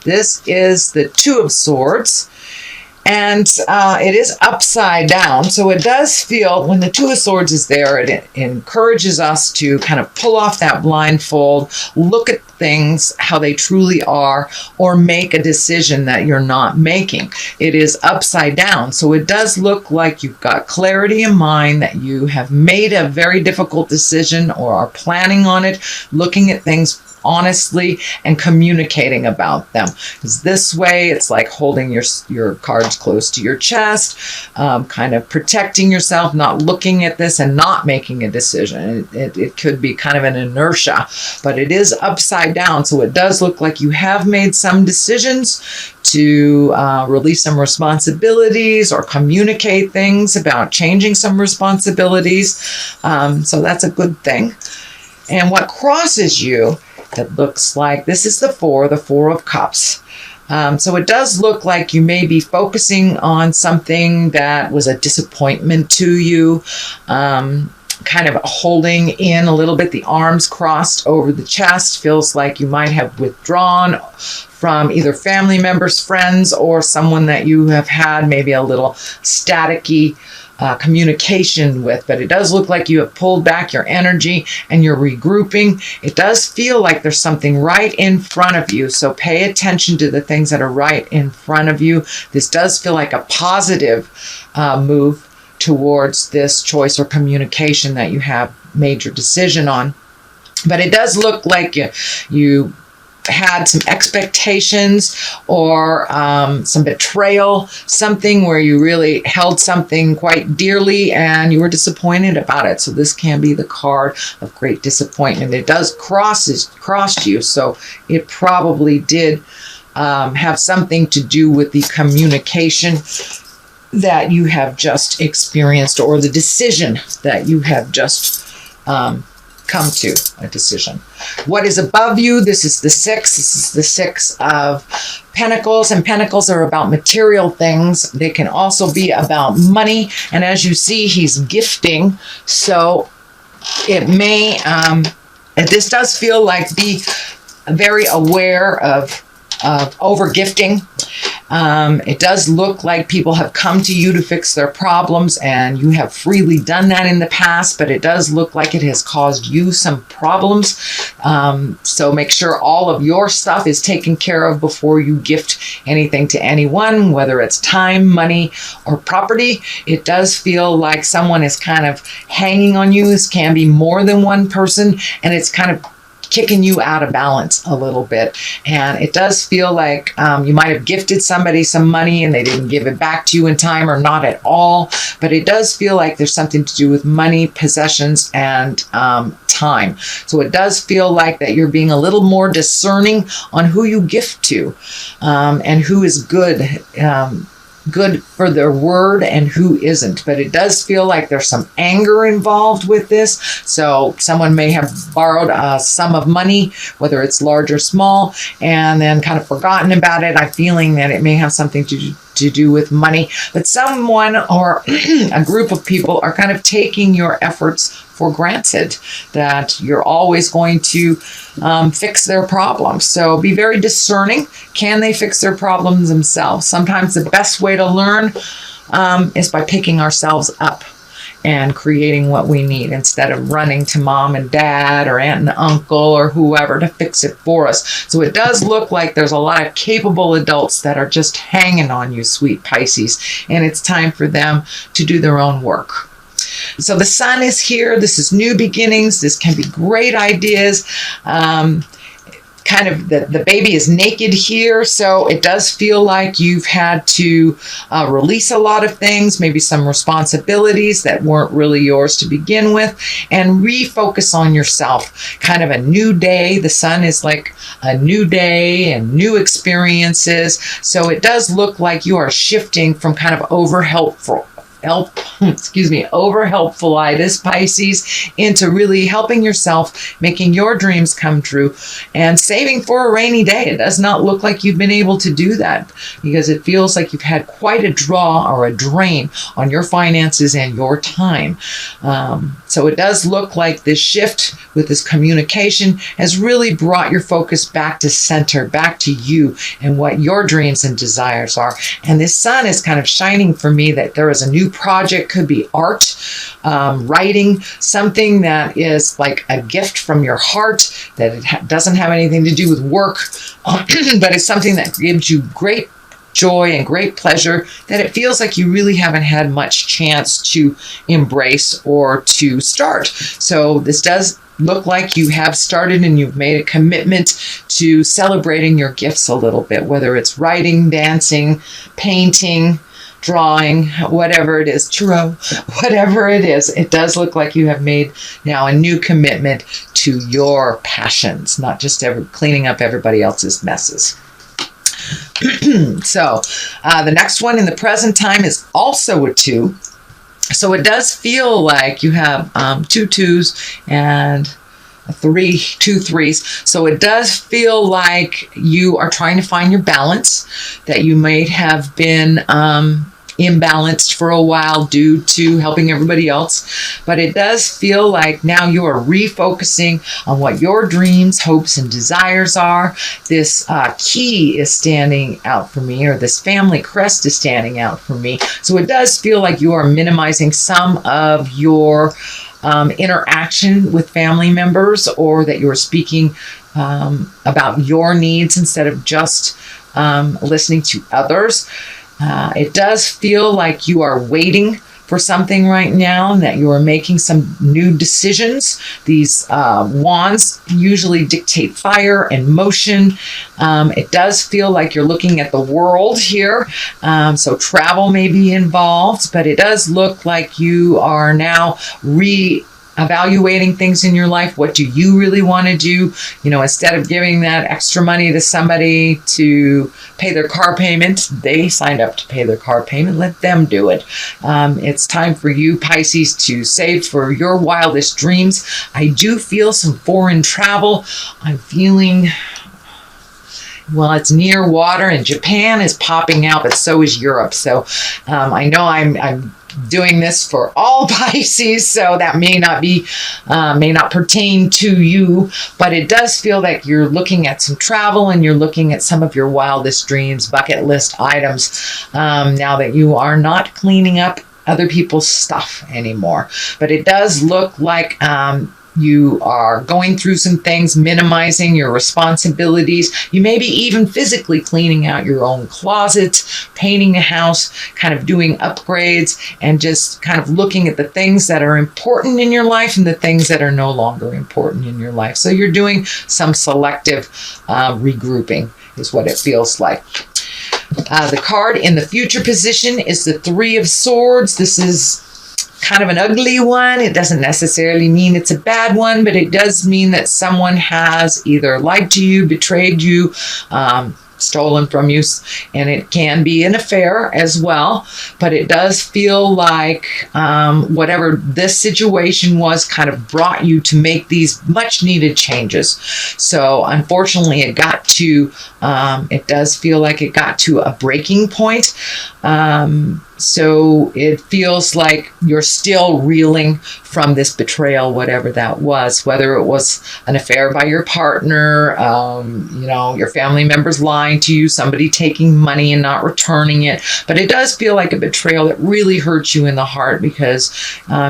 This is the Two of Swords. And it is upside down. So it does feel, when the Two of Swords is there, it encourages us to kind of pull off that blindfold, look at things how they truly are, or make a decision that you're not making. It is upside down. So it does look like you've got clarity in mind, that you have made a very difficult decision or are planning on it, looking at things honestly and communicating about them. Because this way it's like holding your cards close to your chest, kind of protecting yourself, not looking at this and not making a decision. It could be kind of an inertia, but it is upside down. So it does look like you have made some decisions to release some responsibilities or communicate things about changing some responsibilities. So that's a good thing. And what crosses you, that looks like, this is the Four of Cups. So it does look like you may be focusing on something that was a disappointment to you, kind of holding in a little bit, the arms crossed over the chest. Feels like you might have withdrawn from either family members, friends, or someone that you have had maybe a little staticky communication with. But it does look like you have pulled back your energy and you're regrouping. It does feel like there's something right in front of you. So pay attention to the things that are right in front of you. This does feel like a positive move towards this choice or communication that you have made your decision on. But it does look like you had some expectations or some betrayal, something where you really held something quite dearly and you were disappointed about it. So this can be the card of great disappointment. It does cross you, so it probably did have something to do with the communication that you have just experienced, or the decision that you have just come to a decision. What is above you? This is the Six. This is the Six of Pentacles, and Pentacles are about material things. They can also be about money. And as you see, he's gifting. So it may, this does feel like be very aware of over gifting. It does look like people have come to you to fix their problems, and you have freely done that in the past, but it does look like it has caused you some problems. So make sure all of your stuff is taken care of before you gift anything to anyone, whether it's time, money, or property. It does feel like someone is kind of hanging on you. This can be more than one person, and it's kind of kicking you out of balance a little bit. And it does feel like you might have gifted somebody some money and they didn't give it back to you in time, or not at all. But it does feel like there's something to do with money, possessions, and time. So it does feel like that you're being a little more discerning on who you gift to, and who is good for their word and who isn't. But it does feel like there's some anger involved with this. So someone may have borrowed a sum of money, whether it's large or small, and then kind of forgotten about it. I'm feeling that it may have something to do with money, but someone or a group of people are kind of taking your efforts for granted, that you're always going to fix their problems. So be very discerning. Can they fix their problems themselves? Sometimes the best way to learn is by picking ourselves up and creating what we need, instead of running to mom and dad or aunt and uncle or whoever to fix it for us. So it does look like there's a lot of capable adults that are just hanging on you, sweet Pisces, and it's time for them to do their own work. So the Sun is here. This is new beginnings. This can be great ideas. Kind of the baby is naked here, so it does feel like you've had to release a lot of things, maybe some responsibilities that weren't really yours to begin with, and refocus on yourself. Kind of a new day. The Sun is like a new day and new experiences. So it does look like you are shifting from kind of over helpful over helpfulitis, Pisces, into really helping yourself, making your dreams come true, and saving for a rainy day. It does not look like you've been able to do that because it feels like you've had quite a draw or a drain on your finances and your time. So it does look like this shift with this communication has really brought your focus back to center, back to you and what your dreams and desires are. And this sun is kind of shining for me that there is a new project, could be art, writing, something that is like a gift from your heart, that it doesn't have anything to do with work, but it's something that gives you great joy and great pleasure that it feels like you really haven't had much chance to embrace or to start. So this does look like you have started and you've made a commitment to celebrating your gifts a little bit, whether it's writing, dancing, painting, drawing, whatever it is, churro, whatever it is. It does look like you have made now a new commitment to your passions, not just cleaning up everybody else's messes. So the next one in the present time is also a 2. So it does feel like you have 2 2s and 2 3s. So it does feel like you are trying to find your balance, that you may have been imbalanced for a while due to helping everybody else. But it does feel like now you are refocusing on what your dreams, hopes, and desires are. This key is standing out for me, or this family crest is standing out for me. So it does feel like you are minimizing some of your interaction with family members, or that you're speaking about your needs instead of just listening to others. It does feel like you are waiting for something right now, and that you are making some new decisions. These wands usually dictate fire and motion. It does feel like you're looking at the world here. So travel may be involved, but it does look like you are now evaluating things in your life. What do you really want to do? You know, instead of giving that extra money to somebody to pay their car payment, they signed up to pay their car payment, let them do it. It's time for you, Pisces, to save for your wildest dreams. I do feel some foreign travel. I'm feeling, well, it's near water, and Japan is popping out, but so is Europe. So I know I'm doing this for all Pisces, so that may not pertain to you, but it does feel like you're looking at some travel and you're looking at some of your wildest dreams, bucket list items, now that you are not cleaning up other people's stuff anymore. But it does look like you are going through some things, minimizing your responsibilities. You may be even physically cleaning out your own closet, painting a house, kind of doing upgrades, and just kind of looking at the things that are important in your life and the things that are no longer important in your life. So you're doing some selective regrouping is what it feels like. The card in the future position is the 3 of Swords. This is kind of an ugly one. It doesn't necessarily mean it's a bad one, but it does mean that someone has either lied to you, betrayed you, stolen from you, and it can be an affair as well. But it does feel like whatever this situation was kind of brought you to make these much needed changes. So unfortunately it does feel like it got to a breaking point. So it feels like you're still reeling from this betrayal, whatever that was, whether it was an affair by your partner, your family members lying to you, somebody taking money and not returning it. But it does feel like a betrayal that really hurts you in the heart, because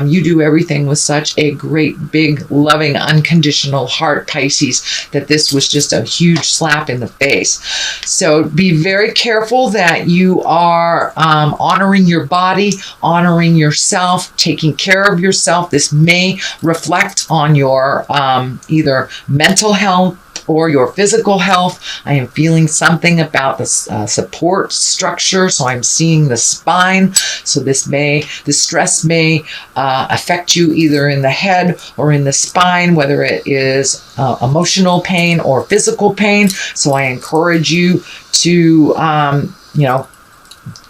you do everything with such a great, big, loving, unconditional heart, Pisces, that this was just a huge slap in the face. So be very careful that you are honoring your body, honoring yourself, taking care of yourself. This may reflect on your either mental health or your physical health. I am feeling something about the support structure, so I'm seeing the spine. So the stress may affect you either in the head or in the spine, whether it is emotional pain or physical pain. So I encourage you to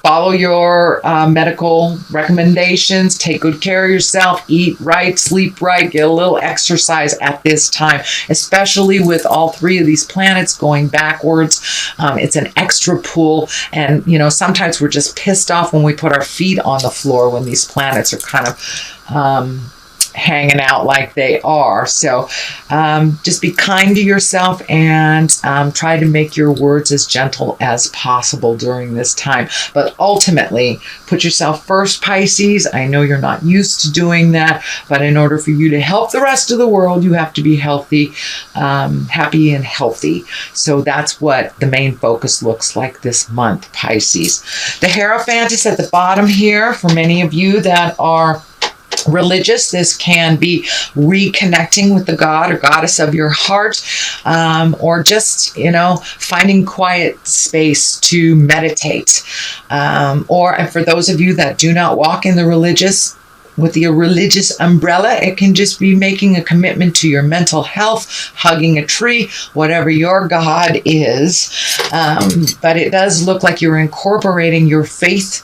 follow your medical recommendations, take good care of yourself, eat right, sleep right, get a little exercise at this time, especially with all three of these planets going backwards. It's an extra pull, and sometimes we're just pissed off when we put our feet on the floor when these planets are kind of hanging out like they are. So just be kind to yourself and try to make your words as gentle as possible during this time. But ultimately, put yourself first, Pisces. I know you're not used to doing that, but in order for you to help the rest of the world, you have to be healthy, happy and healthy. So that's what the main focus looks like this month, Pisces. The Hierophant is at the bottom here. For many of you that are religious, this can be reconnecting with the god or goddess of your heart, or just finding quiet space to meditate, or for those of you that do not walk in the religious with the religious umbrella, it can just be making a commitment to your mental health, hugging a tree, whatever your God is. But it does look like you're incorporating your faith,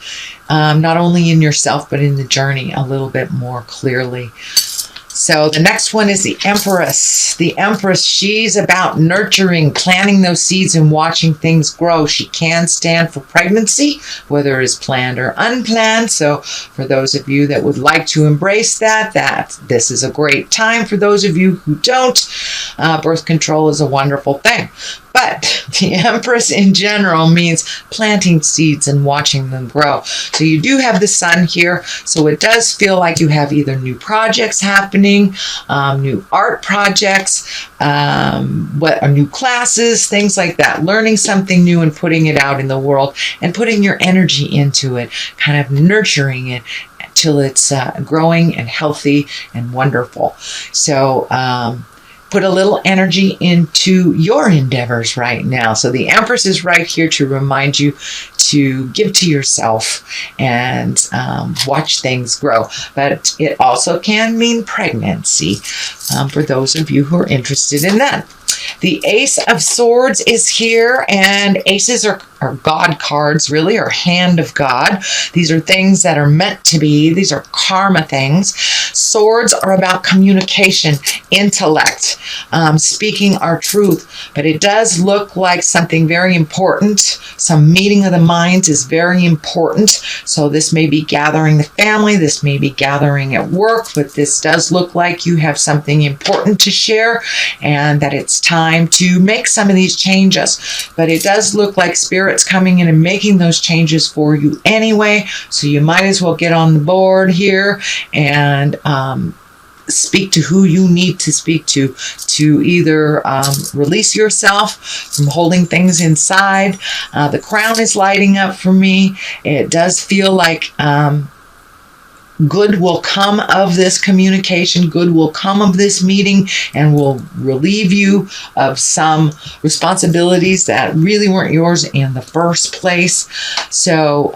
not only in yourself, but in the journey a little bit more clearly. So the next one is the Empress. The Empress, she's about nurturing, planting those seeds and watching things grow. She can stand for pregnancy, whether it's planned or unplanned. So for those of you that would like to embrace that this is a great time. For those of you who don't, birth control is a wonderful thing. But the Empress in general means planting seeds and watching them grow. So you do have the sun here. So it does feel like you have either new projects happening, new art projects, new classes, things like that. Learning something new and putting it out in the world and putting your energy into it, kind of nurturing it till it's growing and healthy and wonderful. So, put a little energy into your endeavors right now. So the Empress is right here to remind you to give to yourself and watch things grow. But it also can mean pregnancy for those of you who are interested in that. The Ace of Swords is here, and aces are God cards, really, or hand of God. These are things that are meant to be. These are karma things. Swords are about communication, intellect, speaking our truth. But it does look like something very important. Some meeting of the minds is very important. So this may be gathering the family. This may be gathering at work. But this does look like you have something important to share and that it's time to make some of these changes. But it does look like Spirit's coming in and making those changes for you anyway. So you might as well get on the board here and speak to who you need to speak to either release yourself from holding things inside. The crown is lighting up for me. It does feel like good will come of this communication, good will come of this meeting, and will relieve you of some responsibilities that really weren't yours in the first place. So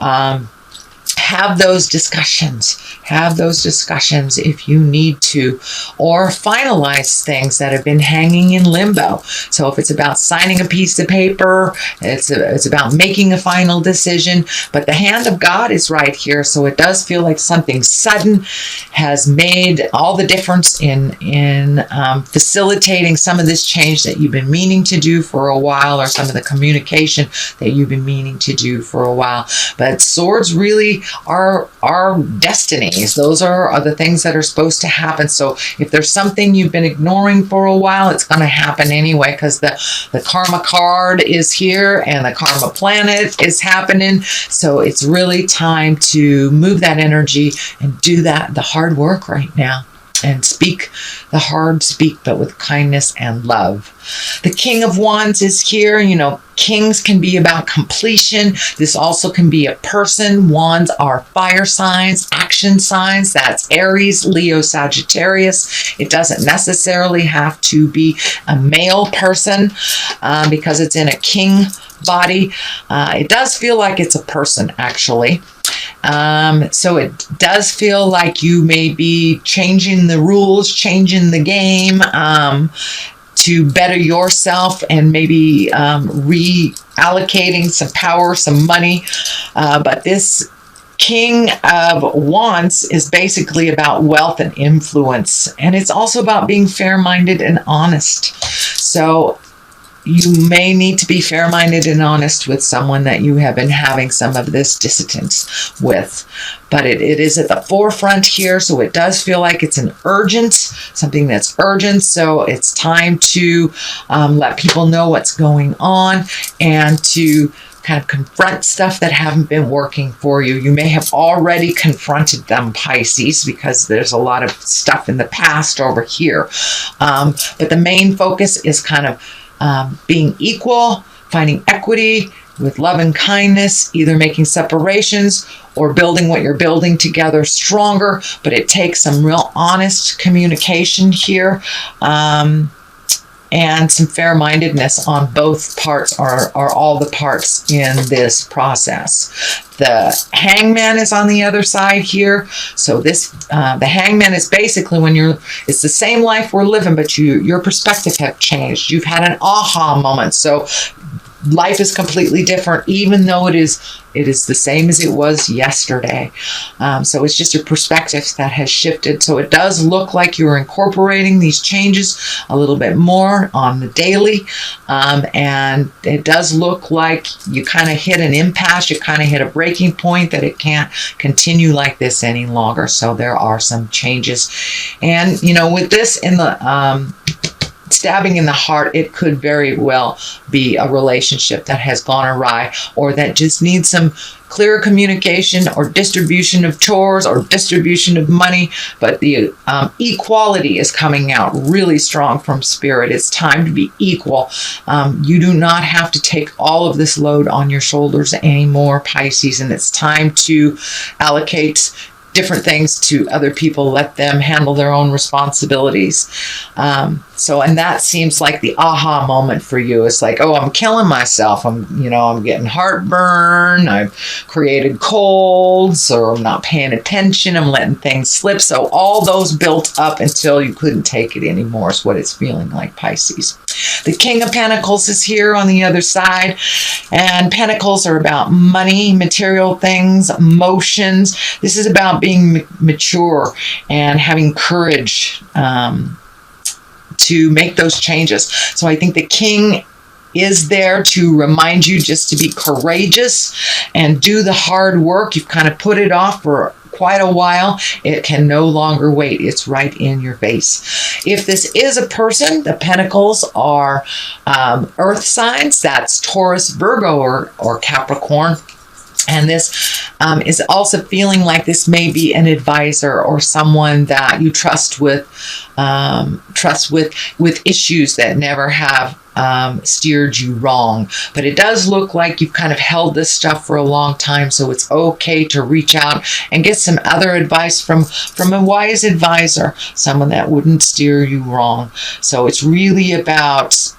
have those discussions. Have those discussions if you need to, or finalize things that have been hanging in limbo. So if it's about signing a piece of paper, it's about making a final decision. But the hand of God is right here, so it does feel like something sudden has made all the difference in facilitating some of this change that you've been meaning to do for a while, or some of the communication that you've been meaning to do for a while. But swords really are destinies. Those are the things that are supposed to happen. So if there's something you've been ignoring for a while, it's going to happen anyway, because the karma card is here and the karma planet is happening. So it's really time to move that energy and do the hard work right now. And speak the hard speak, but with kindness and love. The King of Wands is here. Kings can be about completion. This also can be a person. Wands are fire signs, action signs. That's Aries, Leo, Sagittarius. It doesn't necessarily have to be a male person because it's in a king body. It does feel like it's a person, actually. So it does feel like you may be changing the rules, changing the game, to better yourself and maybe reallocating some power, some money. But this King of Wands is basically about wealth and influence. And it's also about being fair-minded and honest. So you may need to be fair-minded and honest with someone that you have been having some of this dissonance with. But it is at the forefront here, so it does feel like it's something that's urgent. So it's time to let people know what's going on and to kind of confront stuff that haven't been working for you. You may have already confronted them, Pisces, because there's a lot of stuff in the past over here. But the main focus is kind of being equal, finding equity with love and kindness, either making separations or building what you're building together stronger. But it takes some real honest communication here. And some fair-mindedness on both parts, are all the parts in this process. The Hangman is on the other side here. So this, the Hangman is basically when it's the same life we're living, but your perspective have changed. You've had an aha moment. So life is completely different, even though it is the same as it was yesterday. So it's just your perspective that has shifted. So it does look like you're incorporating these changes a little bit more on the daily. And it does look like you kind of hit an impasse. You kind of hit a breaking point that it can't continue like this any longer. So there are some changes. And, with this in the stabbing in the heart, it could very well be a relationship that has gone awry, or that just needs some clearer communication or distribution of chores or distribution of money. But the equality is coming out really strong from Spirit. It's time to be equal. You do not have to take all of this load on your shoulders anymore, Pisces, and it's time to allocate different things to other people, let them handle their own responsibilities. And that seems like the aha moment for you. It's like, oh, I'm killing myself. I'm getting heartburn. I've created colds, or I'm not paying attention. I'm letting things slip. So all those built up until you couldn't take it anymore is what it's feeling like, Pisces. The King of Pentacles is here on the other side, and Pentacles are about money, material things, emotions. This is about being mature and having courage to make those changes. So I think the King is there to remind you just to be courageous and do the hard work. You've kind of put it off for quite a while. It can no longer wait. It's right in your face. If this is a person, the Pentacles are earth signs. That's Taurus, Virgo, or Capricorn. And this is also feeling like this may be an advisor or someone that you trust with issues that never have steered you wrong. But it does look like you've kind of held this stuff for a long time, so it's okay to reach out and get some other advice from a wise advisor, someone that wouldn't steer you wrong. So it's really about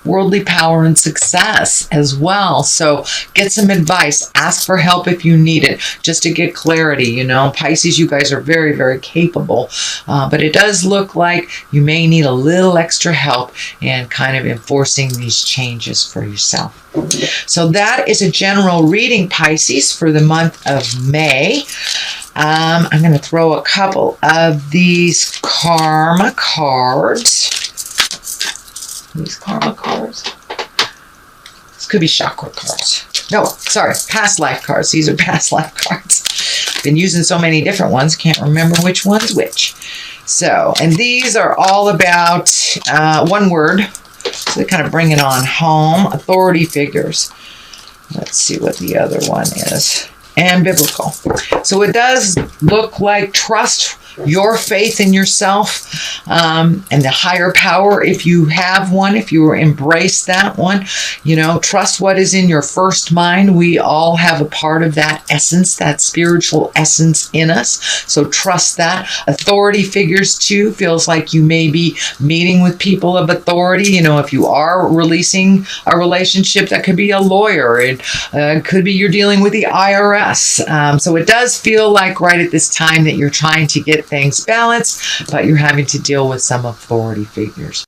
worldly power and success as well. So get some advice, ask for help if you need it, just to get clarity. Pisces, you guys are very, very capable, but it does look like you may need a little extra help in kind of enforcing these changes for yourself. So that is a general reading, Pisces, for the month of May. I'm going to throw a couple of these karma cards. These karma cards. This could be chakra cards. No, sorry, past life cards. These are past life cards. Been using so many different ones, can't remember which one's which. So, and these are all about one word. So they kind of bring it on home. Authority figures. Let's see what the other one is. And biblical. So it does look like trust your faith in yourself and the higher power, if you have one, if you embrace that one. Trust what is in your first mind. We all have a part of that essence, that spiritual essence in us. So trust that. Authority figures too. Feels like you may be meeting with people of authority. If you are releasing a relationship, that could be a lawyer. It could be you're dealing with the IRS. So it does feel like right at this time that you're trying to get things balanced, but you're having to deal with some authority figures.